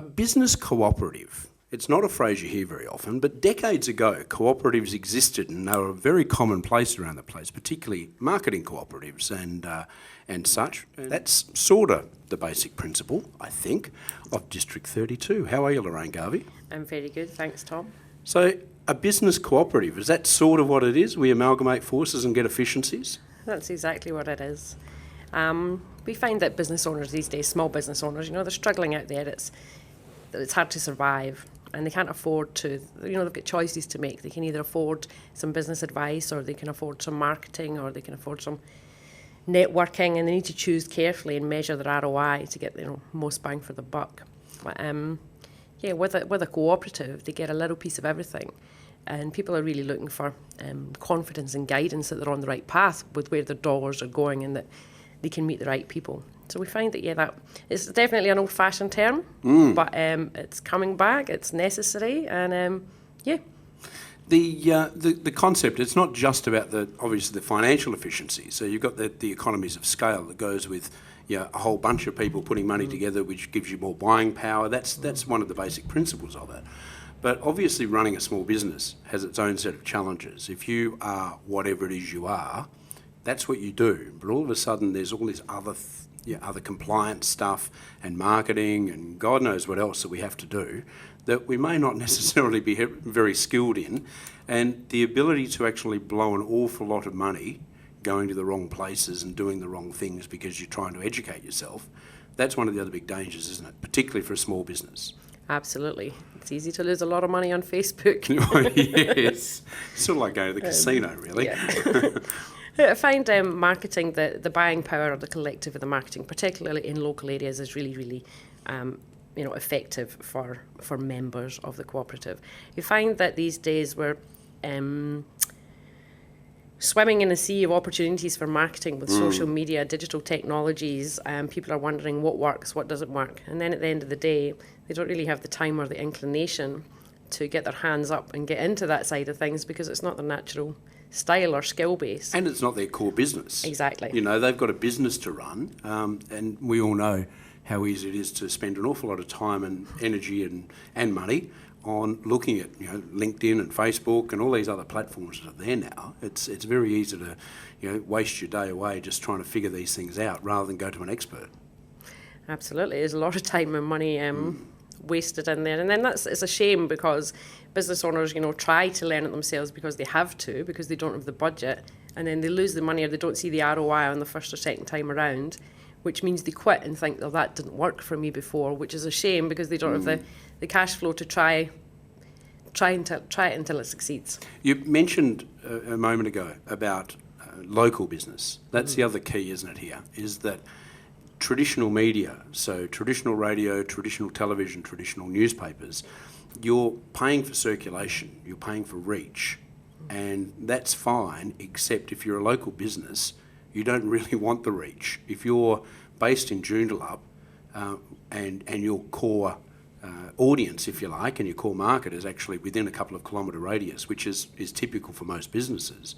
A business cooperative. It's not a phrase you hear very often, but decades ago, cooperatives existed and they were very commonplace around the place, particularly marketing cooperatives and such. That's sort of the basic principle, I think, of District 32. How are you, Lorraine Garvey? I'm very good, thanks, Tom. So, a business cooperative, is that sort of what it is? We amalgamate forces and get efficiencies? That's exactly what it is. We find that business owners these days, small business owners, they're struggling out there. It's hard to survive. And they can't afford to, they've got choices to make. They can either afford some business advice, or they can afford some marketing, or they can afford some networking, and they need to choose carefully and measure their ROI to get most bang for the buck. But with a cooperative, they get a little piece of everything, and people are really looking for confidence and guidance that they're on the right path with where their dollars are going, and that they can meet the right people. So we find that, that it's definitely an old-fashioned term, but it's coming back, it's necessary, and The concept, it's not just about obviously the financial efficiency. So you've got the economies of scale that goes with a whole bunch of people putting money together, which gives you more buying power. That's one of the basic principles of it. But obviously running a small business has its own set of challenges. If you are whatever it is you are, that's what you do. But all of a sudden there's all this other compliance stuff and marketing and God knows what else that we have to do that we may not necessarily be very skilled in, and the ability to actually blow an awful lot of money going to the wrong places and doing the wrong things because you're trying to educate yourself, that's one of the other big dangers, isn't it? Particularly for a small business. Absolutely. It's easy to lose a lot of money on Facebook. Yes. Sort of like going to the casino, really. Yeah. I find marketing, the buying power of the collective of the marketing, particularly in local areas, is really, really effective for members of the cooperative. You find that these days we're swimming in a sea of opportunities for marketing with social media, digital technologies, and people are wondering what works, what doesn't work. And then at the end of the day, they don't really have the time or the inclination to get their hands up and get into that side of things because it's not their natural style or skill base. And it's not their core business. Exactly. They've got a business to run, and we all know how easy it is to spend an awful lot of time and energy and money on looking at LinkedIn and Facebook and all these other platforms that are there now. It's very easy to waste your day away just trying to figure these things out rather than go to an expert. Absolutely, there's a lot of time and money wasted in there, and then it's a shame because business owners try to learn it themselves because they have to, because they don't have the budget, and then they lose the money or they don't see the ROI on the first or second time around, which means they quit and think, oh, that didn't work for me before, which is a shame because they don't have the cash flow to try it until it succeeds. You mentioned a moment ago about local business. That's the other key, isn't it, here, is that traditional media, so traditional radio, traditional television, traditional newspapers, you're paying for circulation, you're paying for reach, and that's fine, except if you're a local business, you don't really want the reach. If you're based in Joondalup and your core audience, if you like, and your core market is actually within a couple of kilometre radius, which is typical for most businesses,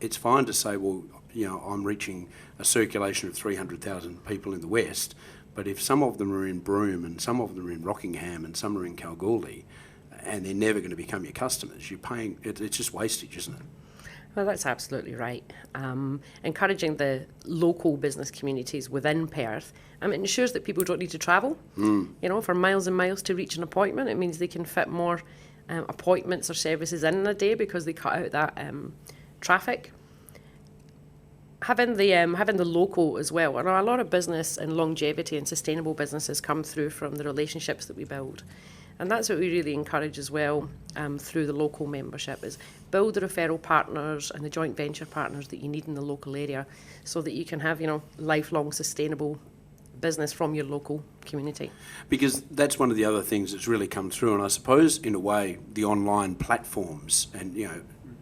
it's fine to say, well, I'm reaching a circulation of 300,000 people in the West, but if some of them are in Broome and some of them are in Rockingham and some are in Kalgoorlie, and they're never going to become your customers, you're paying, it's just wastage, isn't it? Well, that's absolutely right. Encouraging the local business communities within Perth, it ensures that people don't need to travel, for miles and miles to reach an appointment. It means they can fit more appointments or services in a day because they cut out that traffic. Having the local as well. A lot of business and longevity and sustainable businesses come through from the relationships that we build. And that's what we really encourage as well through the local membership, is build the referral partners and the joint venture partners that you need in the local area so that you can have, lifelong sustainable business from your local community. Because that's one of the other things that's really come through, and I suppose in a way the online platforms and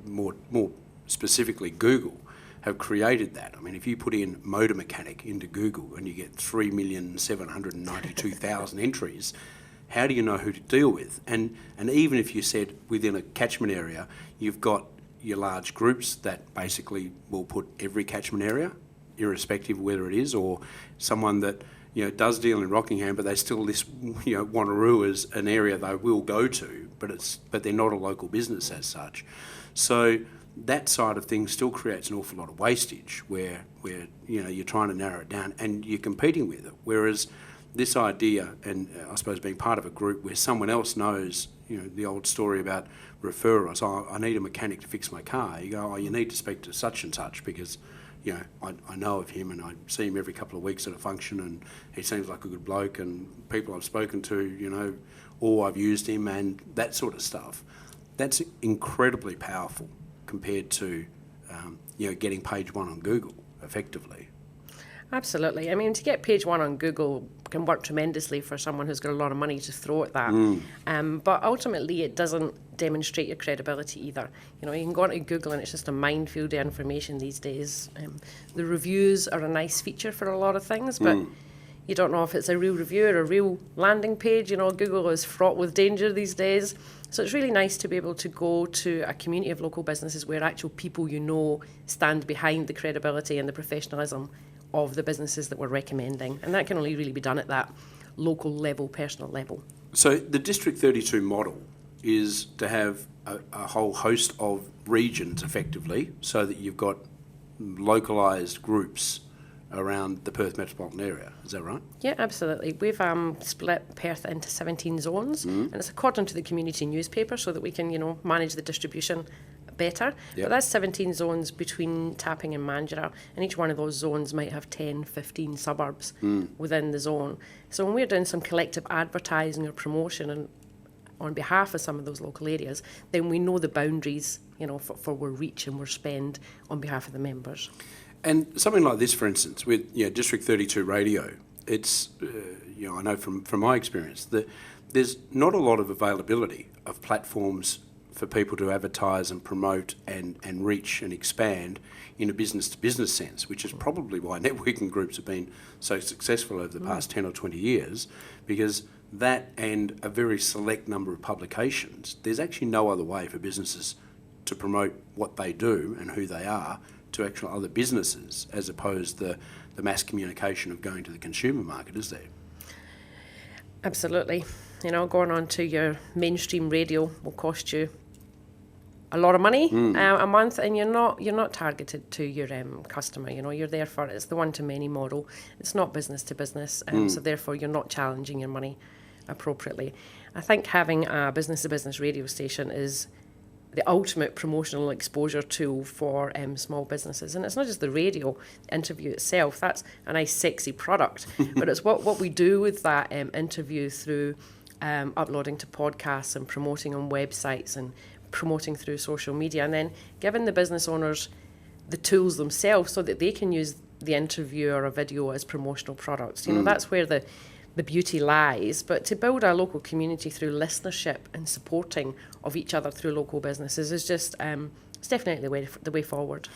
more specifically Google have created that. If you put in motor mechanic into Google and you get 3,792,000 entries, how do you know who to deal with? And even if you said within a catchment area, you've got your large groups that basically will put every catchment area, irrespective of whether it is, or someone that does deal in Rockingham, but they still list, Wanneroo as an area they will go to, but they're not a local business as such. So that side of things still creates an awful lot of wastage where you're trying to narrow it down and you're competing with it. Whereas this idea, and I suppose being part of a group where someone else knows, the old story about referrals, I need a mechanic to fix my car. You go, you need to speak to such and such because I know of him and I see him every couple of weeks at a function and he seems like a good bloke, and people I've spoken to, or I've used him, and that sort of stuff. That's incredibly powerful compared to, getting page one on Google effectively. Absolutely. I mean, to get page one on Google can work tremendously for someone who's got a lot of money to throw at that. But ultimately, it doesn't demonstrate your credibility either. You can go onto Google and it's just a minefield of information these days. The reviews are a nice feature for a lot of things, but you don't know if it's a real review or a real landing page. Google is fraught with danger these days. So it's really nice to be able to go to a community of local businesses where actual people stand behind the credibility and the professionalism of the businesses that we're recommending. And that can only really be done at that local level, personal level. So the District 32 model is to have a whole host of regions effectively, so that you've got localised groups around the Perth metropolitan area. Is that right? Yeah, absolutely. We've split Perth into 17 zones, and it's according to the community newspaper so that we can, manage the distribution better. Yep. But that's 17 zones between Tapping and Mandurah, and each one of those zones might have 10, 15 suburbs within the zone. So when we're doing some collective advertising or promotion and on behalf of some of those local areas, then we know the boundaries, for our reach and our spend on behalf of the members. And something like this, for instance, with District 32 Radio, it's I know from my experience that there's not a lot of availability of platforms for people to advertise and promote and reach and expand in a business-to-business sense, which is probably why networking groups have been so successful over the past 10 or 20 years, because that and a very select number of publications, there's actually no other way for businesses to promote what they do and who they are to actual other businesses, as opposed to the mass communication of going to the consumer market, is there? Absolutely. Going on to your mainstream radio will cost you a lot of money a month, and you're not targeted to your customer. You're there for it's the one-to-many model. It's not business to business, so therefore you're not challenging your money appropriately. I think having a business-to-business radio station is the ultimate promotional exposure tool for small businesses. And it's not just the radio interview itself, that's a nice sexy product, but it's what we do with that interview through uploading to podcasts and promoting on websites and promoting through social media, and then giving the business owners the tools themselves so that they can use the interview or a video as promotional products. That's where the beauty lies. But to build a local community through listenership and supporting of each other through local businesses is just it's definitely the way forward.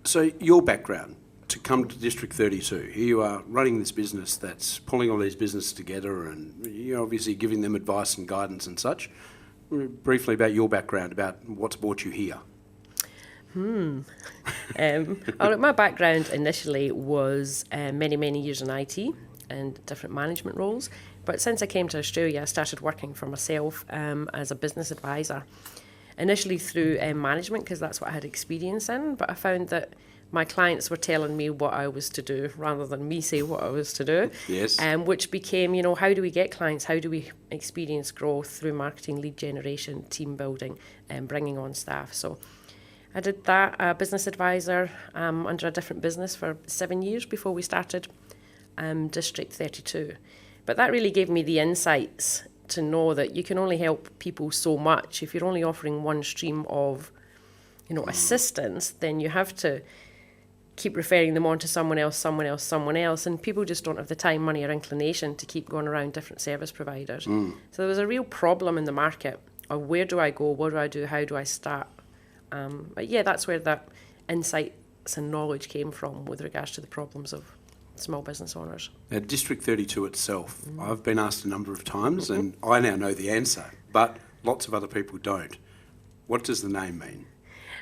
So your background to come to District 32, here you are running this business that's pulling all these businesses together, and you're obviously giving them advice and guidance and such. Briefly about your background, about what's brought you here. My background initially was many years in IT and different management roles. But since I came to Australia, I started working for myself as a business advisor. Initially through management, because that's what I had experience in, but I found that my clients were telling me what I was to do rather than me say what I was to do. Yes. Which became, how do we get clients? How do we experience growth through marketing, lead generation, team building, and bringing on staff? So I did that, business advisor under a different business for 7 years before we started District 32. But that really gave me the insights to know that you can only help people so much. If you're only offering one stream of, assistance, then you have to keep referring them on to someone else, and people just don't have the time, money or inclination to keep going around different service providers. So there was a real problem in the market of where do I go, what do I do, how do I start? But yeah, that's where that insights and knowledge came from with regards to the problems of small business owners. Now, District 32 itself, I've been asked a number of times, and I now know the answer, but lots of other people don't. What does the name mean?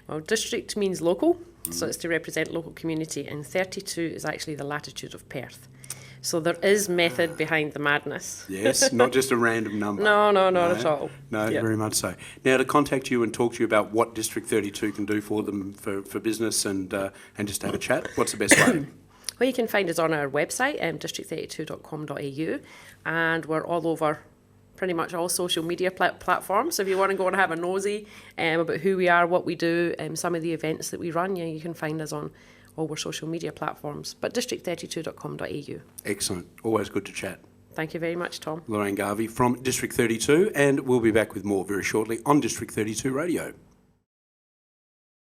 Well, district means local, so it's to represent local community, and 32 is actually the latitude of Perth. So there is method behind the madness. Yes, not just a random number. No, not at all. No, Yep. very much so. Now, to contact you and talk to you about what District 32 can do for them for business and just have a chat, what's the best way? Well, you can find us on our website, district32.com.au, and we're all over pretty much all social media platforms. So if you want to go and have a nosy about who we are, what we do, some of the events that we run, you can find us on all our social media platforms. But district32.com.au. Excellent. Always good to chat. Thank you very much, Tom. Lorraine Garvey from District 32, and we'll be back with more very shortly on District 32 Radio.